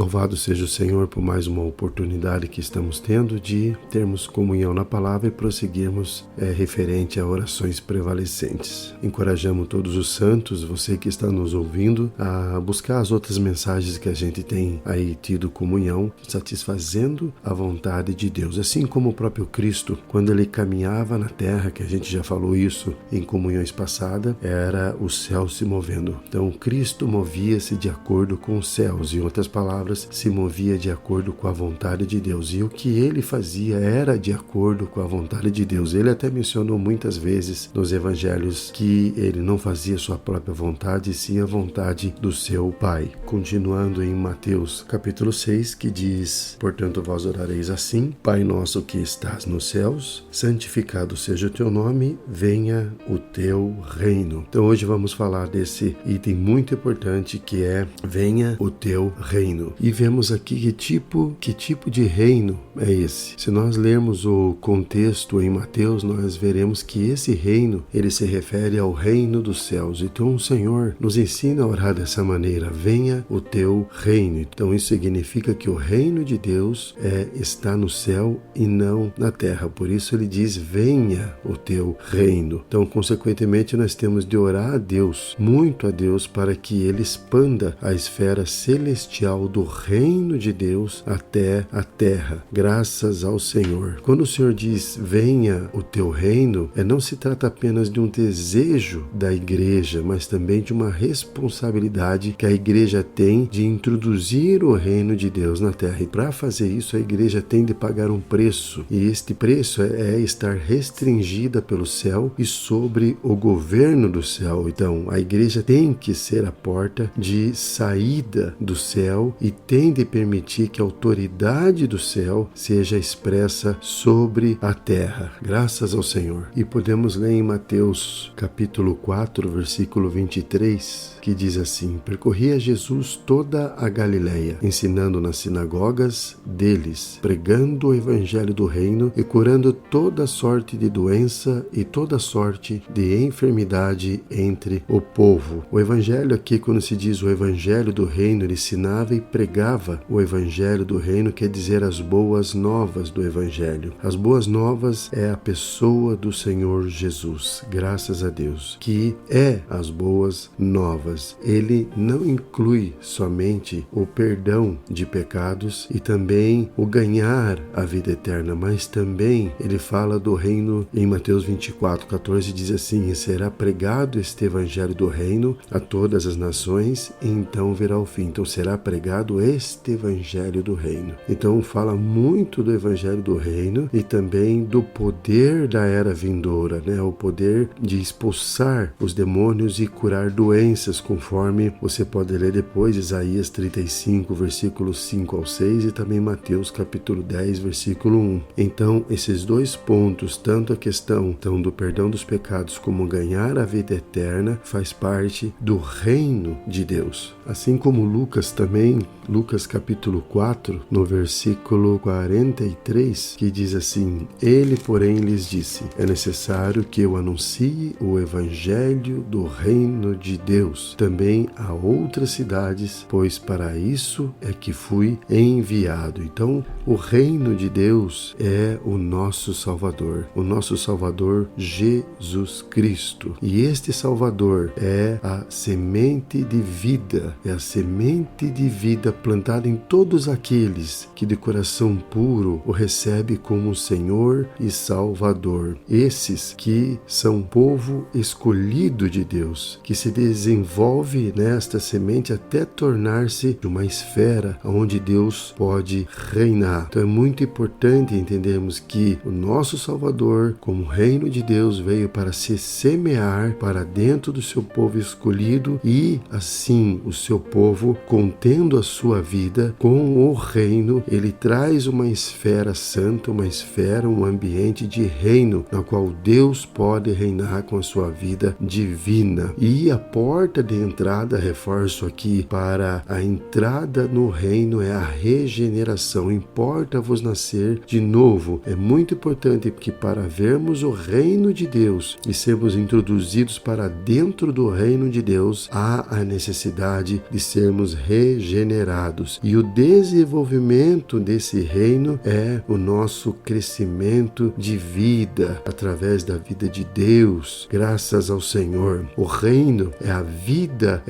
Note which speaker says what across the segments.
Speaker 1: Louvado seja o Senhor por mais uma oportunidade que estamos tendo de termos comunhão na palavra e prosseguirmos referente a orações prevalecentes. Encorajamos todos os santos, você que está nos ouvindo, a buscar as outras mensagens que a gente tem aí tido comunhão, satisfazendo a vontade de Deus. Assim como o próprio Cristo, quando ele caminhava na terra, que a gente já falou isso em comunhões passadas, era o céu se movendo. Então Cristo movia-se de acordo com os céus, em outras palavras, se movia de acordo com a vontade de Deus. E o que ele fazia era de acordo com a vontade de Deus. Ele até mencionou muitas vezes nos evangelhos que ele não fazia sua própria vontade, sim a vontade do seu Pai. Continuando em Mateus capítulo 6, que diz: portanto vós orareis assim: Pai nosso que estás nos céus, santificado seja o teu nome, venha o teu reino. Então hoje vamos falar desse item muito importante que é: venha o teu reino. E vemos aqui que tipo de reino é esse. Se nós lermos o contexto em Mateus, nós veremos que esse reino, ele se refere ao reino dos céus. Então o Senhor nos ensina a orar dessa maneira: venha o teu reino. Então isso significa que o reino de Deus está no céu e não na terra. Por isso ele diz: venha o teu reino. Então, consequentemente, nós temos de orar a Deus, muito a Deus, para que ele expanda a esfera celestial do reino de Deus até a terra, graças ao Senhor. Quando o Senhor diz venha o teu reino, não se trata apenas de um desejo da igreja, mas também de uma responsabilidade que a igreja tem de introduzir o reino de Deus na terra. E para fazer isso, a igreja tem de pagar um preço, e este preço é estar restringida pelo céu e sobre o governo do céu. Então a igreja tem que ser a porta de saída do céu e tem de permitir que a autoridade do céu seja expressa sobre a terra, graças ao Senhor. E podemos ler em Mateus capítulo 4, versículo 23, que diz assim: percorria Jesus toda a Galileia, ensinando nas sinagogas deles, pregando o evangelho do reino e curando toda sorte de doença e toda sorte de enfermidade entre o povo. O evangelho aqui, quando se diz o evangelho do reino, ele ensinava e pregava o evangelho do reino, quer dizer as boas novas do evangelho. As boas novas é a pessoa do Senhor Jesus, graças a Deus, que é as boas novas. Ele não inclui somente o perdão de pecados e também o ganhar a vida eterna, mas também ele fala do reino em Mateus 24:14, diz assim: e será pregado este evangelho do reino a todas as nações e então virá o fim. Então será pregado este evangelho do reino. Então fala muito do evangelho do reino e também do poder da era vindoura, o poder de expulsar os demônios e curar doenças, conforme você pode ler depois Isaías 35, versículos 5 ao 6 e também Mateus capítulo 10, versículo 1. Então esses dois pontos, tanto a questão do perdão dos pecados como ganhar a vida eterna, faz parte do reino de Deus. Assim como Lucas também, Lucas capítulo 4, no versículo 43, que diz assim: ele, porém, lhes disse: é necessário que eu anuncie o evangelho do reino de Deus também a outras cidades, pois para isso é que fui enviado. Então, o reino de Deus é o nosso Salvador Jesus Cristo. E este Salvador é a semente de vida, plantada em todos aqueles que de coração puro o recebe como Senhor e Salvador. Esses que são povo escolhido de Deus, que se desenvolve nesta semente até tornar-se uma esfera onde Deus pode reinar. Então é muito importante entendermos que o nosso Salvador, como reino de Deus, veio para se semear para dentro do seu povo escolhido e assim o seu povo, contendo a sua vida com o reino, ele traz uma esfera santa, um ambiente de reino, na qual Deus pode reinar com a sua vida divina. E a porta de entrada, reforço aqui, para a entrada no reino é a regeneração. Importa-vos nascer de novo. É muito importante que para vermos o reino de Deus e sermos introduzidos para dentro do reino de Deus, há a necessidade de sermos regenerados. regenerados. E o desenvolvimento desse reino é o nosso crescimento de vida, através da vida de Deus, graças ao Senhor. O reino é a vida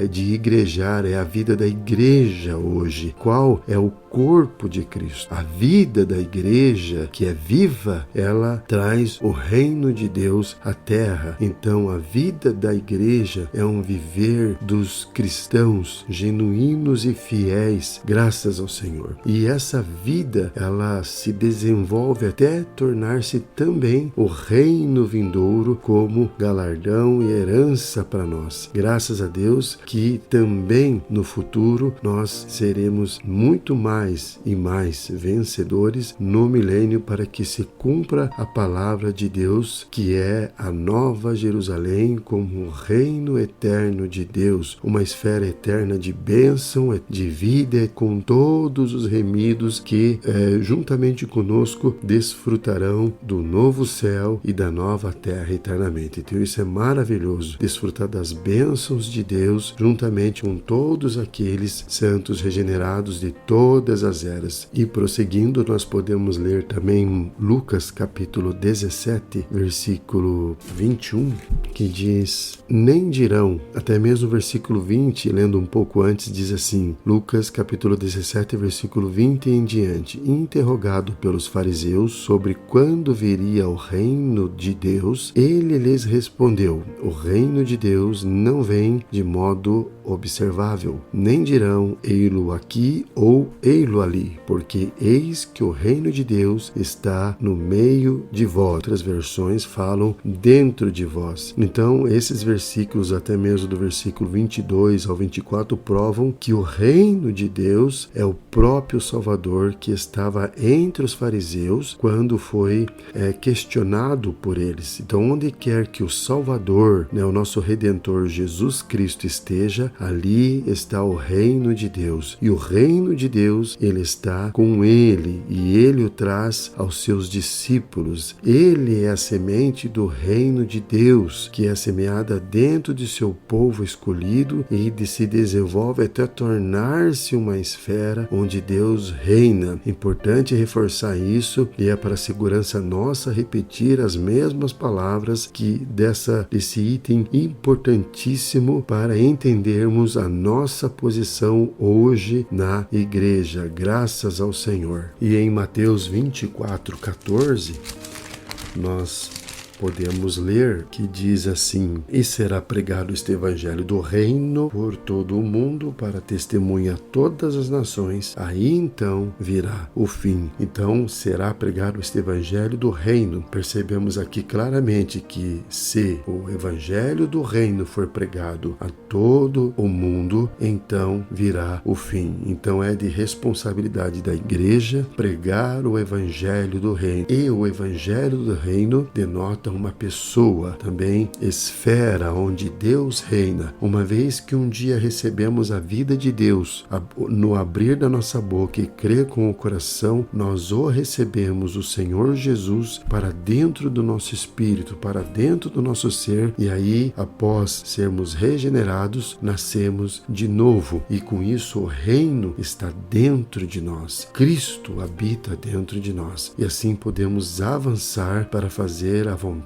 Speaker 1: de igrejar, é a vida da igreja hoje. Qual é o corpo de Cristo? A vida da igreja, que é viva, ela traz o reino de Deus à terra. Então, a vida da igreja é um viver dos cristãos genuínos e fiéis, graças ao Senhor. E essa vida, ela se desenvolve até tornar-se também o reino vindouro como galardão e herança para nós. Graças a Deus que também no futuro nós seremos muito mais e mais vencedores no milênio, para que se cumpra a palavra de Deus, que é a Nova Jerusalém como um reino eterno de Deus, uma esfera eterna de bênção, de vida, com todos os remidos que juntamente conosco desfrutarão do novo céu e da nova terra eternamente. Então isso é maravilhoso, desfrutar das bênçãos de Deus juntamente com todos aqueles santos regenerados de todas as eras. E prosseguindo, nós podemos ler também Lucas capítulo 17, versículo 21, que diz: nem dirão, até mesmo o versículo 20, lendo um pouco antes, diz assim, Lucas capítulo 17, versículo 20 em diante: interrogado pelos fariseus sobre quando viria o reino de Deus, ele lhes respondeu: o reino de Deus não vem de modo observável, nem dirão ei-lo aqui ou ei-lo ali, porque eis que o reino de Deus está no meio de vós. Outras versões falam dentro de vós. Então, esses versículos, até mesmo do versículo 22 ao 24, provam que o reino de Deus é o próprio Salvador que estava entre os fariseus quando foi questionado por eles. Então, onde quer que o Salvador, o nosso Redentor Jesus Cristo esteja, ali está o reino de Deus. E o reino de Deus, ele está com ele, e ele o traz aos seus discípulos. Ele é a semente do reino de Deus, que é semeada dentro de seu povo escolhido e se desenvolve até tornar-se uma esfera onde Deus reina. Importante reforçar isso, e é para segurança nossa repetir as mesmas palavras que desse item importantíssimo para entendermos a nossa posição hoje na igreja, graças ao Senhor. E em Mateus 24:14, nós podemos ler que diz assim: e será pregado este evangelho do reino por todo o mundo para testemunha a todas as nações, aí então virá o fim. Então será pregado este evangelho do reino. Percebemos aqui claramente que se o evangelho do reino for pregado a todo o mundo, então virá o fim. Então é de responsabilidade da igreja pregar o evangelho do reino. E o evangelho do reino denota uma pessoa, também esfera onde Deus reina. Uma vez que um dia recebemos a vida de Deus, no abrir da nossa boca e crer com o coração, nós o recebemos, o Senhor Jesus, para dentro do nosso espírito, para dentro do nosso ser, e aí, após sermos regenerados, nascemos de novo, e com isso o reino está dentro de nós. Cristo habita dentro de nós, e assim podemos avançar para fazer a vontade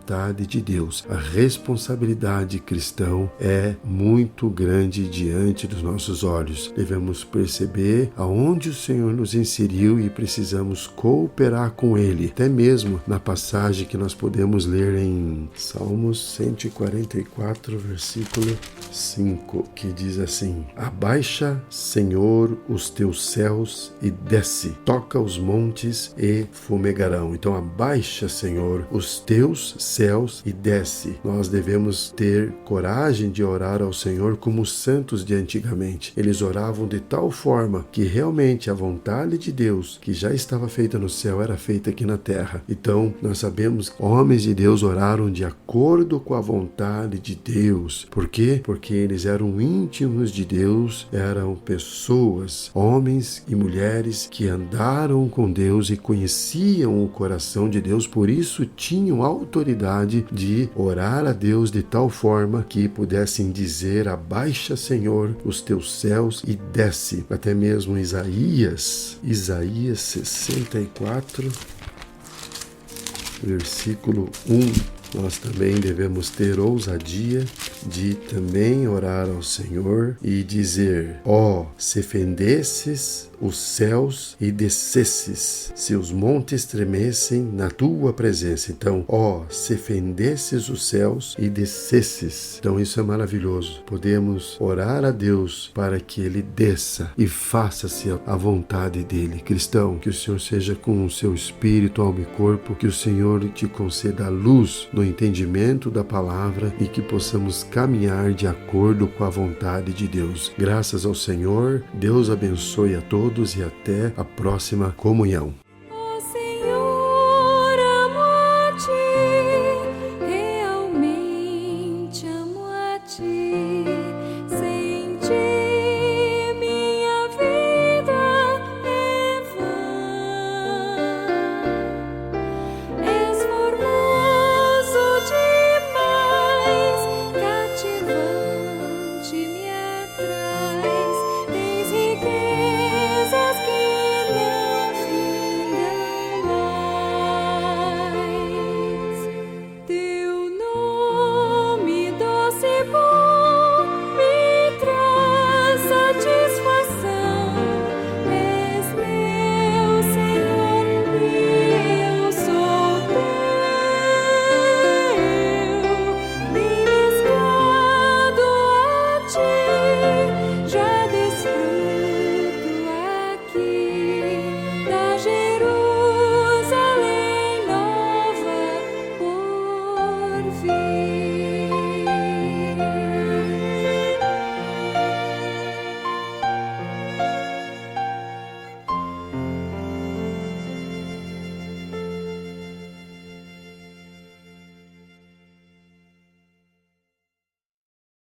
Speaker 1: de Deus. A responsabilidade cristã é muito grande diante dos nossos olhos. Devemos perceber aonde o Senhor nos inseriu e precisamos cooperar com Ele. Até mesmo na passagem que nós podemos ler em Salmos 144, versículo 5, que diz assim: abaixa, Senhor, os teus céus e desce, toca os montes e fumegarão. Então abaixa, Senhor, os teus céus e desce. Nós devemos ter coragem de orar ao Senhor como os santos de antigamente. Eles oravam de tal forma que realmente a vontade de Deus, que já estava feita no céu, era feita aqui na terra. Então nós sabemos que homens de Deus oraram de acordo com a vontade de Deus. Por quê? Porque eles eram íntimos de Deus, eram pessoas, homens e mulheres que andaram com Deus e conheciam o coração de Deus, por isso tinham autoridade autoridade de orar a Deus de tal forma que pudessem dizer: abaixa, Senhor, os teus céus e desce. Até mesmo Isaías 64, versículo 1. Nós também devemos ter ousadia de também orar ao Senhor e dizer: ó, se fendesses os céus e descesses, se os montes tremessem na tua presença. Então, ó, se fendesses os céus e descesses. Então isso é maravilhoso. Podemos orar a Deus para que Ele desça e faça-se a vontade dEle. Cristão, que o Senhor seja com o seu espírito, alma e corpo, que o Senhor te conceda a luz no entendimento da palavra e que possamos caminhar de acordo com a vontade de Deus. Graças ao Senhor, Deus abençoe a todos e até a próxima comunhão.